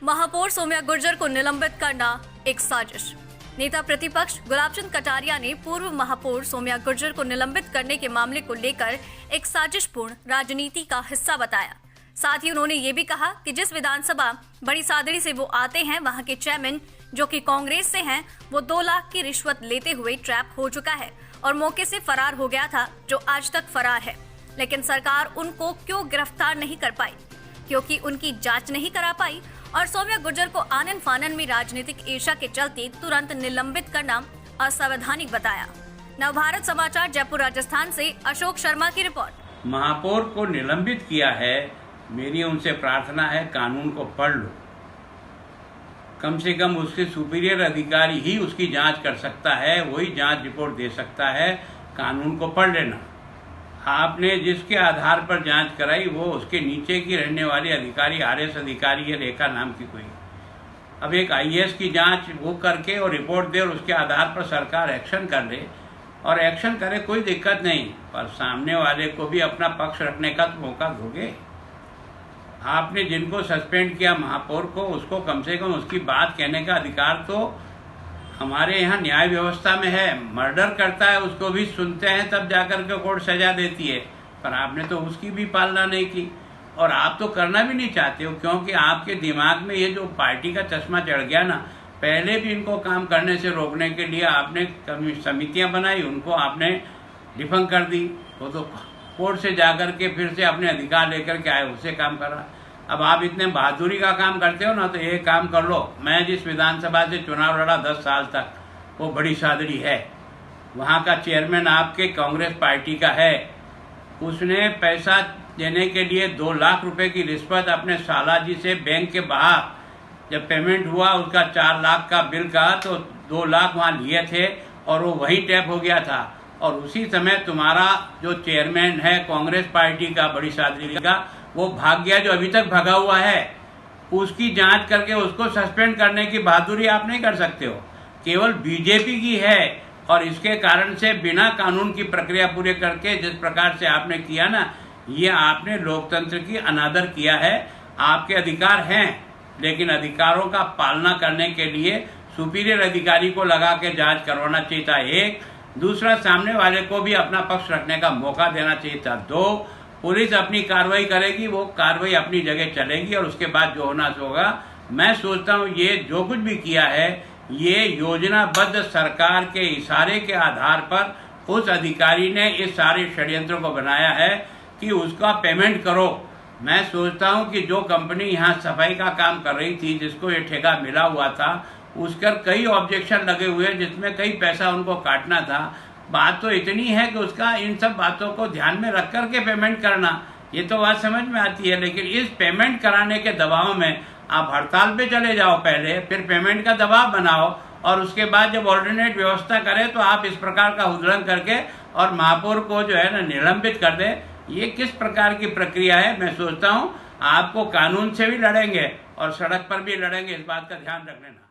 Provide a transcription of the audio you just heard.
महापौर सौम्या गुर्जर को निलंबित करना एक साजिश। नेता प्रतिपक्ष गुलाबचंद कटारिया ने पूर्व महापौर सौम्या गुर्जर को निलंबित करने के मामले को लेकर एक साजिशपूर्ण राजनीति का हिस्सा बताया। साथ ही उन्होंने ये भी कहा कि जिस विधानसभा बड़ी सादड़ी से वो आते हैं, वहां के चेयरमैन जो कि कांग्रेस से हैं, वो 2 लाख की रिश्वत लेते हुए ट्रैप हो चुका है और मौके से फरार हो गया था, जो आज तक फरार है। लेकिन सरकार उनको क्यों गिरफ्तार नहीं कर पाई? क्योंकि उनकी जांच नहीं करा पाई और सौम्या गुर्जर को आनन फानन में राजनीतिक ईर्ष्या के चलते तुरंत निलंबित करना असंवैधानिक बताया। नवभारत समाचार जयपुर राजस्थान से अशोक शर्मा की रिपोर्ट। महापौर को निलंबित किया है। मेरी उनसे प्रार्थना है, कानून को पढ़ लो। कम से कम उसके सुपीरियर अधिकारी ही उसकी जांच कर सकता है, वही जांच रिपोर्ट दे सकता है। कानून को पढ़ लेना। आपने जिसके आधार पर जांच कराई वो उसके नीचे की रहने वाली अधिकारी, आरएस अधिकारी है, रेखा नाम की कोई। अब एक आईएएस की जांच वो करके और रिपोर्ट दे और उसके आधार पर सरकार एक्शन कर ले और एक्शन करे, कोई दिक्कत नहीं, पर सामने वाले को भी अपना पक्ष रखने का तो मौका दोगे। आपने जिनको सस्पेंड किया महापौर को, उसको कम से कम उसकी बात कहने का अधिकार तो हमारे यहाँ न्याय व्यवस्था में है। मर्डर करता है उसको भी सुनते हैं, तब जाकर के कोर्ट सजा देती है, पर आपने तो उसकी भी पालना नहीं की और आप तो करना भी नहीं चाहते हो, क्योंकि आपके दिमाग में ये जो पार्टी का चश्मा चढ़ गया ना। पहले भी इनको काम करने से रोकने के लिए आपने समितियां बनाई, उनको आपने डिफंग कर दी, वो तो कोर्ट से जाकर के फिर से अपने अधिकार लेकर के आए, उससे काम करा। अब आप इतने बहादुरी का काम करते हो ना, तो ये काम कर लो। मैं जिस विधानसभा से चुनाव लड़ा 10 साल तक, वो बड़ी सादड़ी है। वहाँ का चेयरमैन आपके कांग्रेस पार्टी का है। उसने पैसा देने के लिए 2 लाख रुपए की रिश्वत अपने साला जी से बैंक के बाहर, जब पेमेंट हुआ उसका 4 लाख का बिल का, तो 2 लाख वहाँ लिए थे और वो वही टैप हो गया था। और उसी समय तुम्हारा जो चेयरमैन है कांग्रेस पार्टी का, बड़ी सादड़ी का, वो भाग गया, जो अभी तक भागा हुआ है। उसकी जांच करके उसको सस्पेंड करने की बहादुरी आप नहीं कर सकते हो, केवल बीजेपी की है। और इसके कारण से बिना कानून की प्रक्रिया पूरे करके जिस प्रकार से आपने किया ना, ये आपने लोकतंत्र की अनादर किया है। आपके अधिकार हैं, लेकिन अधिकारों का पालना करने के लिए सुपीरियर अधिकारी को लगा के जांच करवाना चाहिए था। एक दूसरा, सामने वाले को भी अपना पक्ष रखने का मौका देना चाहिए था। 2, पुलिस अपनी कार्रवाई करेगी, वो कार्रवाई अपनी जगह चलेगी और उसके बाद जो होना होगा। मैं सोचता हूँ ये जो कुछ भी किया है, ये योजनाबद्ध सरकार के इशारे के आधार पर उस अधिकारी ने इस सारे षड्यंत्र को बनाया है कि उसका पेमेंट करो। मैं सोचता हूँ कि जो कंपनी यहाँ सफाई का काम कर रही थी, जिसको ये ठेका मिला हुआ था, उसका कई ऑब्जेक्शन लगे हुए हैं, जिसमें कई पैसा उनको काटना था। बात तो इतनी है कि उसका इन सब बातों को ध्यान में रख करके पेमेंट करना, ये तो बात समझ में आती है। लेकिन इस पेमेंट कराने के दबाव में आप हड़ताल पे चले जाओ पहले, फिर पेमेंट का दबाव बनाओ और उसके बाद जब ऑल्टरनेट व्यवस्था करें तो आप इस प्रकार का उल्लंघन करके और महापौर को जो है ना निलंबित कर दे। ये किस प्रकार की प्रक्रिया है? मैं सोचता हूँ आपको कानून से भी लड़ेंगे और सड़क पर भी लड़ेंगे, इस बात का ध्यान रख लेना।